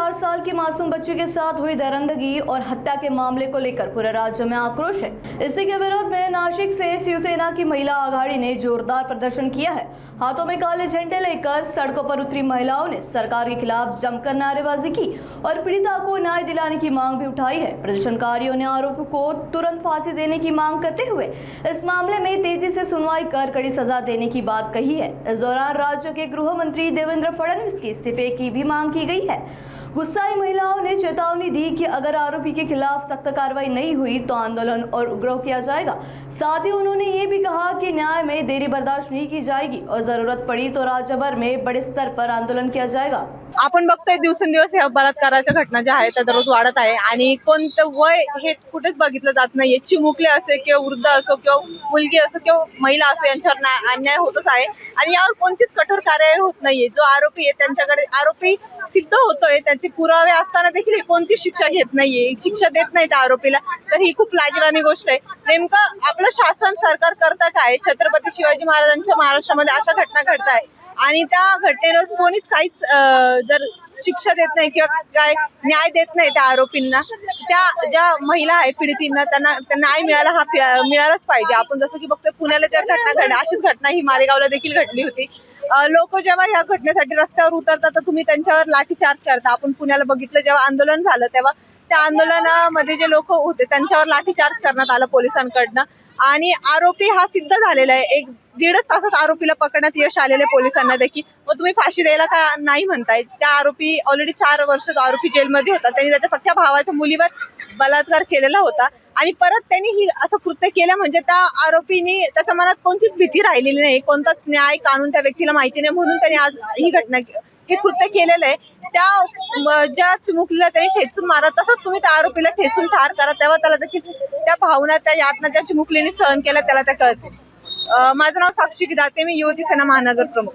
4 साल की मासूम बच्ची के साथ हुई दरिंदगी और हत्या के मामले को लेकर पूरे राज्य में आक्रोश है। इसी के विरोध में नासिक से शिवसेना की महिला आघाड़ी ने जोरदार प्रदर्शन किया है। हाथों में काले झंडे लेकर सड़कों पर उतरी महिलाओं ने सरकार के खिलाफ जमकर नारेबाजी की और पीड़िता को न्याय दिलाने की मांग भी उठाई है। प्रदर्शनकारियों ने आरोपी को तुरंत फांसी देने की मांग करते हुए इस मामले में तेजी से सुनवाई कर कड़ी सजा देने की बात कही है। इस दौरान राज्य के गृह मंत्री देवेंद्र फडणवीस के इस्तीफे की भी मांग की गई है। गुस्साई महिलाओं ने चेतावनी दी कि अगर आरोपी के खिलाफ सख्त कार्रवाई नहीं हुई तो आंदोलन और उग्र किया जाएगा। साथ ही उन्होंने ये भी कहा कि न्याय में देरी बर्दाश्त नहीं की जाएगी और जरूरत पड़ी तो राज्य भर में बड़े स्तर पर आंदोलन किया जाएगा। आपण बघतोय दिवसेंदिवस ह्या बलात्काराच्या घटना ज्या आहेत त्या दररोज वाढत आहे आणि कोणतं वय हे कुठेच बघितलं जात नाहीये। चिमुकले असो किंवा वृद्ध असो किंवा मुलगी असो किंवा महिला असो यांच्यावर अन्याय होतच आहे आणि यावर कोणतीच कठोर कार्यवाही होत नाहीये। जो आरोपी आहे त्यांच्याकडे आरोपी सिद्ध होतोय, त्याचे पुरावे असताना देखील कोणती शिक्षा घेत नाहीये, शिक्षा देत नाही त्या आरोपीला, तर ही खूप लाजिरवाणी गोष्ट आहे। नेमकं आपलं शासन सरकार करता काय? छत्रपती शिवाजी महाराजांच्या महाराष्ट्रामध्ये अशा घटना घडताय आणि त्या घटनेवर कोणीच काहीच जर शिक्षा देत नाही किंवा काय न्याय देत नाही त्या आरोपींना, त्या ज्या महिला आहे पीडितांना त्यांना न्याय मिळालाच पाहिजे। आपण जसं की बघतोय पुण्याला ज्या घटना घडल्या अशीच घटना ही मालेगावला देखील घडली होती। लोक जेव्हा ह्या घटनेसाठी रस्त्यावर उतरतात तर तुम्ही त्यांच्यावर लाठीचार्ज करता। आपण पुण्याला बघितलं जेव्हा आंदोलन झालं तेव्हा त्या आंदोलनामध्ये जे लोक होते त्यांच्यावर लाठीचार्ज करण्यात आलं पोलिसांकडनं आणि आरोपी हा सिद्ध झालेला आहे। 1-1.5 तासात आरोपीला पकडण्यात यश आलेले पोलिसांना देखील। मग तुम्ही फाशी द्यायला का नाही म्हणताय? त्या आरोपी ऑलरेडी 4 वर्ष आरोपी जेलमध्ये होता, त्यांनी त्याच्या सख्या भावाच्या मुलीवर बलात्कार केलेला होता आणि परत त्यांनी ही असं कृत्य केलं म्हणजे त्या आरोपीने त्याच्या मनात कोणतीच भीती राहिलेली नाही, कोणताच न्याय कानून त्या व्यक्तीला माहिती नाही म्हणून त्यांनी आज ही घटना हे कृत्य केलेलं आहे। त्या ज्या चिमुकलीला त्यांनी ठेचून मारा तसंच तुम्ही त्या आरोपीला ठेचून ठार करा, तेव्हा त्याला त्याची त्या भावना त्या यातना ज्या चिमुकलीने सहन केल्या त्याला त्या कळतील। माझं नाव साक्षी दाते, मी युवती सेना महानगर प्रमुख।